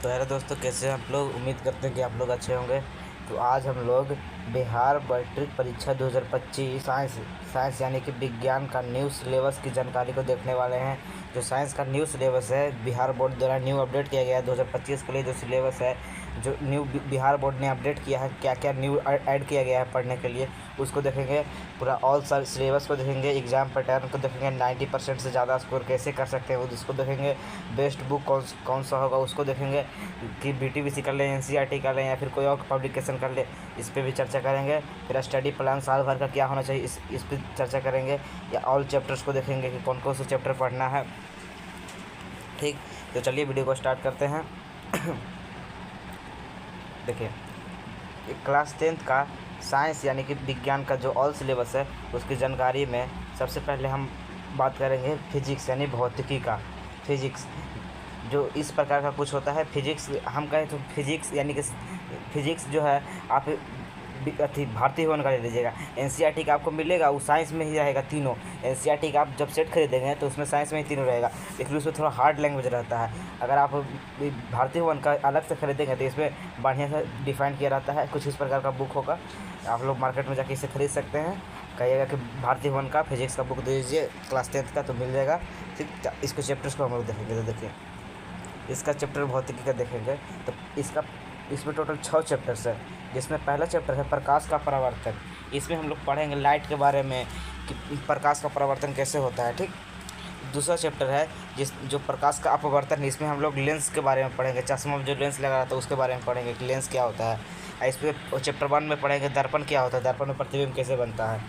तो हेलो दोस्तों, कैसे हैं आप लोग। उम्मीद करते हैं कि आप लोग अच्छे होंगे। तो आज हम लोग बिहार मैट्रिक परीक्षा 2025 साइंस यानी कि विज्ञान का न्यू सिलेबस की जानकारी को देखने वाले हैं। जो साइंस का न्यू सिलेबस है, बिहार बोर्ड द्वारा न्यू अपडेट किया गया है 2025 के लिए। जो सिलेबस है, जो न्यू बिहार बोर्ड ने अपडेट किया है, क्या क्या न्यू ऐड किया गया है पढ़ने के लिए, उसको देखेंगे। पूरा ऑल सिलेबस को देखेंगे, एग्ज़ाम पैटर्न को देखेंगे, 90% से ज़्यादा स्कोर कैसे कर सकते हैं उसको देखेंगे। बेस्ट बुक कौन सा होगा उसको देखेंगे, कि BTBC कर लें, NCERT कर लें या फिर कोई और पब्लिकेशन कर ले, इस पर भी चर्चा करेंगे। फिर स्टडी प्लान साल भर का क्या होना चाहिए, इस पर चर्चा करेंगे। या ऑल चैप्टर्स को देखेंगे कि कौन कौन से चैप्टर पढ़ना है। ठीक, तो चलिए वीडियो को स्टार्ट करते हैं। देखिए, क्लास 10th का साइंस यानी कि विज्ञान का जो ऑल सिलेबस है, उसकी जानकारी में सबसे पहले हम बात करेंगे फिजिक्स यानी भौतिकी का। फिजिक्स जो इस प्रकार का कुछ होता है। फिजिक्स हम कहें तो फिजिक्स यानी कि फिजिक्स जो है, आप भारतीय भवन का ले लीजिएगा। NCERT का आपको मिलेगा, वो साइंस में ही रहेगा तीनों। NCERT का आप जब सेट खरीदेंगे तो उसमें साइंस में ही तीनों रहेगा, लेकिन उसमें थोड़ा हार्ड लैंग्वेज रहता है। अगर आप भारतीय भवन का अलग से खरीदेंगे तो इसमें बढ़िया से डिफाइन किया रहता है। कुछ इस प्रकार का बुक होगा, आप लोग मार्केट में जाके इसे खरीद सकते हैं। कहिएगा कि भारतीय भवन का फिजिक्स का बुक दे दीजिए क्लास 10th का, तो मिल जाएगा। ठीक, इसको चैप्टर्स को हम लोग देखेंगे। तो देखिए, इसका चैप्टर भौतिकी का देखेंगे तो इसमें टोटल 6 चैप्टर्स है। जिसमें पहला चैप्टर है प्रकाश का परावर्तन। इसमें हम लोग पढ़ेंगे लाइट के बारे में, कि प्रकाश का परावर्तन कैसे होता है। ठीक, दूसरा चैप्टर है जो प्रकाश का अपवर्तन है। इसमें हम लोग लेंस के बारे में पढ़ेंगे, चश्मा में जो लेंस लगा रहता है उसके बारे में पढ़ेंगे कि लेंस क्या होता है। इस पर चैप्टर 1 में पढ़ेंगे दर्पण क्या होता है, दर्पण में प्रतिबिंब कैसे बनता है।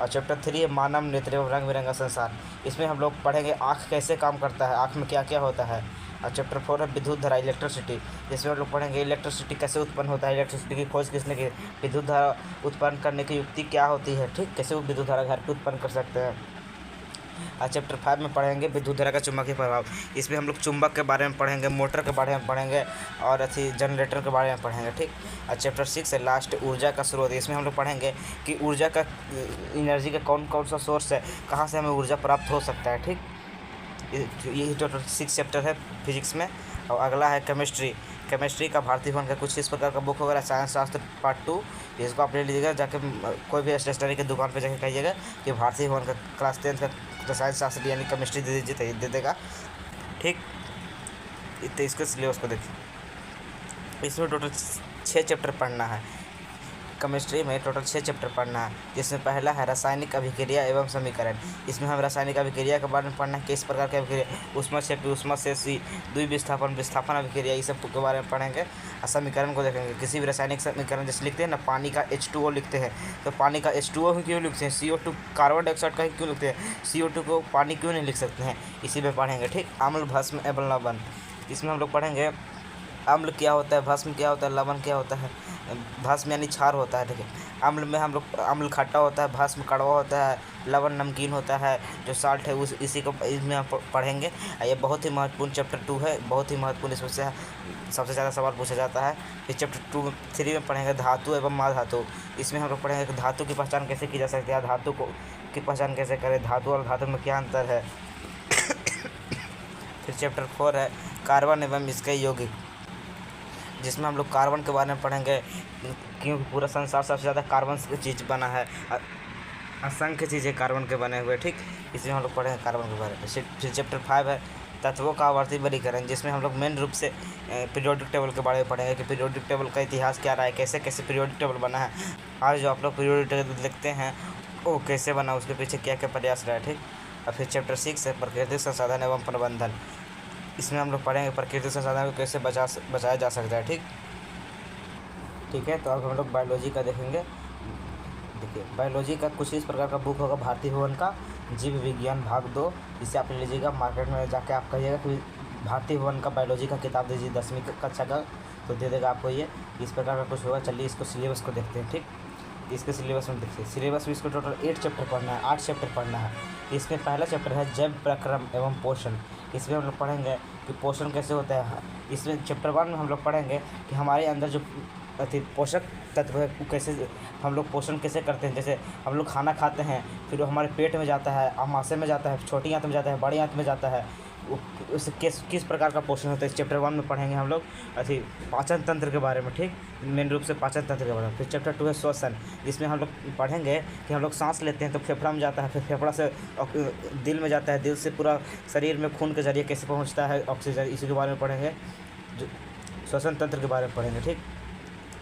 और चैप्टर 3 है मानव नेत्र एवं रंग बिरंगा संसार। इसमें हम लोग पढ़ेंगे आँख कैसे काम करता है, आँख में क्या क्या होता है। और चैप्टर 4 है विद्युत धारा इलेक्ट्रिसिटी। जिसमें हम लोग पढ़ेंगे इलेक्ट्रिसिटी कैसे उत्पन्न होता है, इलेक्ट्रिसिटी की खोज किसने की, विद्युत धारा उत्पन्न करने की युक्ति क्या होती है। ठीक, कैसे वो विद्युत धारा घर पर उत्पन्न कर सकते हैं। और चैप्टर 5 में पढ़ेंगे विद्युत धारा का चुंबकीय प्रभाव। इसमें हम लोग चुंबक के बारे में पढ़ेंगे, मोटर के बारे में पढ़ेंगे और जनरेटर के बारे में पढ़ेंगे। ठीक, और चैप्टर 6 है लास्ट, ऊर्जा का स्रोत। इसमें हम लोग पढ़ेंगे कि ऊर्जा का एनर्जी का कौन कौन सा सोर्स है, कहाँ से हमें ऊर्जा प्राप्त हो सकता है। ठीक, यही टोटल 6 चैप्टर है फिजिक्स में। और अगला है केमिस्ट्री का भारतीय भवन का कुछ इस प्रकार का बुक होगा, रसायन शास्त्र पार्ट 2। इसको आप ले लीजिएगा, जाके कोई भी स्टेशनरी की दुकान पे जाके कहिएगा कि भारतीय भवन का क्लास 10th का रसायन शास्त्र यानी केमिस्ट्री दे दीजिए, दे देगा। ठीक, तो इसके सिलेबस को देखिए। इसमें टोटल 6 चैप्टर पढ़ना है। केमिस्ट्री में टोटल 6 चैप्टर पढ़ना है, जिसमें पहला है रासायनिक अभिक्रिया एवं समीकरण। इसमें हम रासायनिक अभिक्रिया के बारे में पढ़ना है, किस प्रकार की अभिक्रिया, उष्मा से उष्मा से द्वि विस्थापन अभिक्रिया, ये सब के बारे में पढ़ेंगे। और समीकरण को देखेंगे, किसी भी रासायनिक समीकरण जैसे लिखते हैं ना, पानी का H2O लिखते हैं, तो पानी का H2O क्यों लिखते हैं, CO2 कार्बन डाइऑक्साइड का ही क्यों लिखते हैं, CO2 को पानी क्यों नहीं लिख सकते हैं, इसी में पढ़ेंगे। ठीक, अम्ल भस्म एवं लवण। इसमें हम लोग पढ़ेंगे अम्ल क्या होता है, भस्म क्या होता है, लवण क्या होता है। भस्म यानी क्षार होता है। देखिए, अम्ल में हम लोग अम्ल खट्टा होता है, भस्म कड़वा होता है, लवण नमकीन होता है, जो साल्ट है इसी को इसमें हम पढ़ेंगे। ये बहुत ही महत्वपूर्ण चैप्टर 2 है, बहुत ही महत्वपूर्ण, इसमें से सबसे ज़्यादा सवाल पूछा जाता है। फिर चैप्टर 3 में पढ़ेंगे धातु एवं महाधातु। इसमें हम लोग पढ़ेंगे कि धातु की पहचान कैसे की जा सकती है, धातु की पहचान कैसे करें, धातु और धातु में क्या अंतर है। फिर चैप्टर 4 है कार्बन एवं इसके यौगिक, जिसमें हम लोग कार्बन के बारे में पढ़ेंगे, क्योंकि पूरा संसार सबसे ज़्यादा कार्बन से चीज़ बना है, असंख्य चीज़ें कार्बन के बने हुए। ठीक, इसमें हम लोग पढ़ेंगे कार्बन के बारे में। फिर चैप्टर 5 है तत्वों का आवर्ती वर्गीकरण, जिसमें हम लोग मेन रूप से पीरियोडिक टेबल के बारे में पढ़ेंगे कि पीरियोडिक टेबल का इतिहास क्या रहा है, कैसे कैसे पीरियोडिक टेबल बना है। आज जो आप लोग पीरियोडिक टेबल लिखते हैं वो कैसे बना, उसके पीछे क्या क्या प्रयास रहा है। ठीक, और फिर चैप्टर 6 है प्राकृतिक संसाधन एवं प्रबंधन। इसमें हम लोग पढ़ेंगे प्राकृतिक संसाधन को कैसे बचाया जा सकता है। ठीक है, तो अब हम लोग बायोलॉजी का देखेंगे। देखिए, बायोलॉजी का कुछ इस प्रकार का बुक होगा, भारतीय भवन का जीव विज्ञान भाग 2। इसे आप ले लीजिएगा, मार्केट में जाके आप कहिएगा कि भारतीय भवन का बायोलॉजी का किताब दीजिए 10वीं कक्षा का, तो दे देगा आपको ये। इस प्रकार का कुछ होगा। चलिए इसको सिलेबस को देखते हैं। ठीक, इसके सिलेबस में देखिए, सिलेबस में इसको टोटल 8 चैप्टर पढ़ना है, 8 चैप्टर पढ़ना है। इसमें पहला चैप्टर है जैव प्रक्रम एवं पोषण। इसमें हम लोग पढ़ेंगे कि पोषण कैसे होता है। इसमें चैप्टर 1 में हम लोग पढ़ेंगे कि हमारे अंदर जो पोषक तत्व है कैसे हम लोग पोषण कैसे करते हैं। जैसे हम लोग खाना खाते हैं, फिर वो हमारे पेट में जाता है, आमाशय में जाता है, छोटी आंत में जाता है, बड़ी आंत में जाता है, उस किस प्रकार का पोषण होता है, इस चैप्टर 1 में पढ़ेंगे हम लोग अथी पाचन तंत्र के बारे में, ठीक, मेन रूप से पाचन तंत्र के बारे में। फिर चैप्टर 2 है श्वसन, जिसमें हम लोग पढ़ेंगे कि हम लोग सांस लेते हैं तो फेफड़ा में जाता है, फिर फेफड़ा से दिल में जाता है, दिल से पूरा शरीर में खून के जरिए कैसे पहुँचता है ऑक्सीजन, इसी के बारे में पढ़ेंगे, जो श्वसन तंत्र के बारे में पढ़ेंगे, ठीक।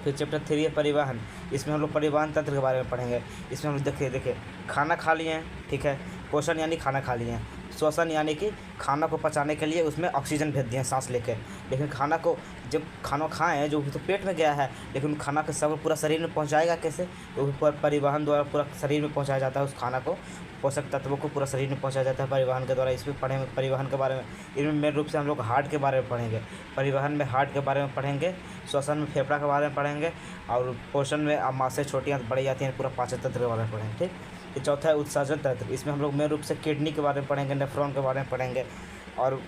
फिर चैप्टर 3 है परिवहन, इसमें हम लोग परिवहन तंत्र के बारे में पढ़ेंगे। इसमें हम लोग देखिए खाना खा लिए हैं, ठीक है, पोषण यानी खाना खा लिए हैं, श्वसन यानी कि खाना को पचाने के लिए उसमें ऑक्सीजन भेज दिए सांस लेके, लेकिन खाना को जब खाना खाएं जो तो पेट में गया है, लेकिन खाना के सब पूरा शरीर में पहुंचाएगा कैसे, तो परिवहन द्वारा पूरा शरीर में पहुंचाया जाता है, उस खाना को पोषक तत्वों को पूरा शरीर में पहुंचाया जाता है परिवहन के द्वारा। इसमें पढ़ेंगे परिवहन के बारे में। इनमें मेन रूप से हम लोग हार्ट के बारे में पढ़ेंगे, परिवहन में हार्ट के बारे में पढ़ेंगे, श्वसन में फेफड़ा के बारे में पढ़ेंगे, और पोषण में आमाशय छोटी बड़ी जाती हैं, पूरा पाचन तंत्र के बारे में पढ़ेंगे, ठीक। ये चौथा है उत्सर्जन तंत्र, इसमें हम लोग मेन रूप से किडनी के बारे में पढ़ेंगे, नेफ्रॉन के बारे में पढ़ेंगे, और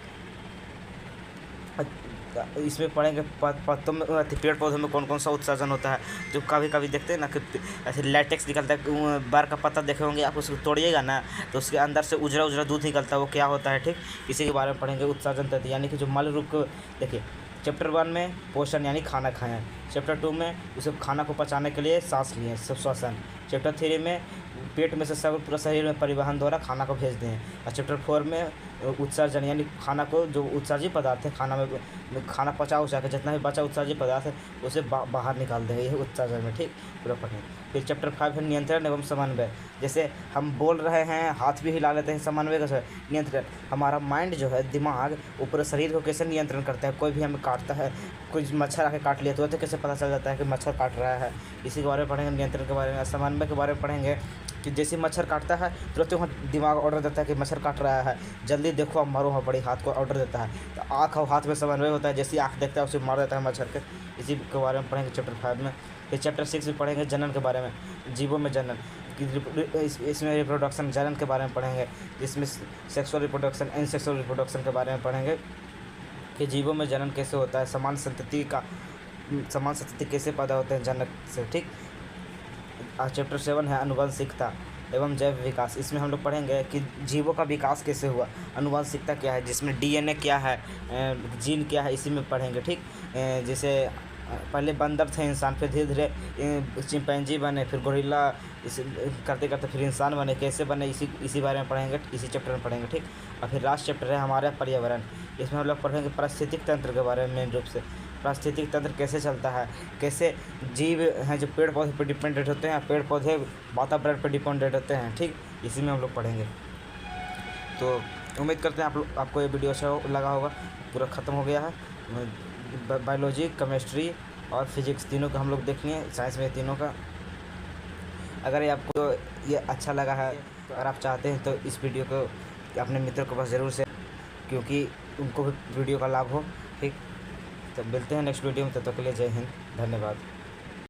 इसमें पढ़ेंगे पत्तों में पेड़ पौधों में कौन कौन सा उत्सर्जन होता है। जो कभी कभी देखते हैं ना कि ऐसे लैटेक्स निकलता है, बार का पत्ता देखे होंगे आप, उसको तोड़िएगा ना तो उसके अंदर से उजरा उजरा दूध निकलता है, वो क्या होता है, ठीक, इसी के बारे में पढ़ेंगे। उत्सर्जन तंत्र यानी कि जो मल रूप को देखिए, चैप्टर 1 में पोषण यानी खाना खाएं, चैप्टर 2 में उसे खाना को पचाने के लिए सांस लिए श्वसन, चैप्टर 3 में पेट में से सब पूरा शरीर में परिवहन द्वारा खाना को भेज दें, और चैप्टर 4 में उत्सर्जन यानी खाना को जो उत्सर्जित पदार्थ है खाना में खाना पचा उचा के जितना भी बचा उत्सर्जित पदार्थ है उसे बाहर निकाल देंगे, यही उत्सर्जन में, ठीक, पूरा पढ़ें। फिर चैप्टर 5 है नियंत्रण एवं समन्वय, जैसे हम बोल रहे हैं हाथ भी हिला लेते हैं, समन्वय कैसे, नियंत्रण, हमारा माइंड जो है दिमाग ऊपर शरीर को कैसे नियंत्रण करता है, कोई भी हमें काटता है, कोई मच्छर आके काट लिया तो कैसे पता चल जाता है कि मच्छर काट रहा है, इसी के बारे में पढ़ेंगे। नियंत्रण के बारे में, समन्वय के बारे में पढ़ेंगे कि जैसे मच्छर काटता है तुरंत वहाँ दिमाग ऑर्डर देता है कि मच्छर काट रहा है, जल्दी देखो अब मारो, वहाँ बड़ी हाथ को ऑर्डर देता है, तो आँख और हाथ में समन्वय होता है, जैसी आँख देखता है उसे मार देता है मच्छर के, इसी के बारे में पढ़ेंगे चैप्टर 5 में। फिर चैप्टर 6 में पढ़ेंगे जनन के बारे में, जीवों में जनन, इसमें रिप्रोडक्शन जनन के बारे में पढ़ेंगे, जिसमें sexual reproduction and sexual reproduction के बारे में पढ़ेंगे कि जीवों में जनन कैसे होता है, समान संतति कैसे पैदा होते हैं जनक से, ठीक। चैप्टर 7 है अनुवांशिकता एवं जैव विकास, इसमें हम लोग पढ़ेंगे कि जीवों का विकास कैसे हुआ, अनुवांशिकता क्या है, जिसमें डीएनए क्या है, जीन क्या है, इसी में पढ़ेंगे, ठीक। जैसे पहले बंदर थे इंसान, फिर धीरे धीरे चिंपैंजी बने, फिर गोरिल्ला, इस करते करते फिर इंसान बने, कैसे बने, इसी बारे में पढ़ेंगे, इसी चैप्टर में पढ़ेंगे, ठीक। और फिर लास्ट चैप्टर है हमारा पर्यावरण, इसमें हम लोग पढ़ेंगे पारिस्थितिक तंत्र के बारे में, मेन रूप से पारिस्थितिक तंत्र कैसे चलता है, कैसे जीव हैं जो पेड़ पौधे पर डिपेंडेंट होते हैं, पेड़ पौधे वातावरण पर डिपेंडेंट होते हैं, ठीक, इसी में हम लोग पढ़ेंगे। तो उम्मीद करते हैं आपको ये वीडियो अच्छा लगा होगा। पूरा ख़त्म हो गया है, बायोलॉजी, केमिस्ट्री और फिजिक्स तीनों का हम लोग देख लिए, साइंस में तीनों का। अगर ये आपको ये अच्छा लगा है, अगर आप चाहते हैं तो इस वीडियो को अपने मित्रों को बस ज़रूर शेयर, क्योंकि उनको भी वीडियो का लाभ हो, ठीक। तो मिलते हैं नेक्स्ट वीडियो में, तब तक के लिए जय हिंद, धन्यवाद।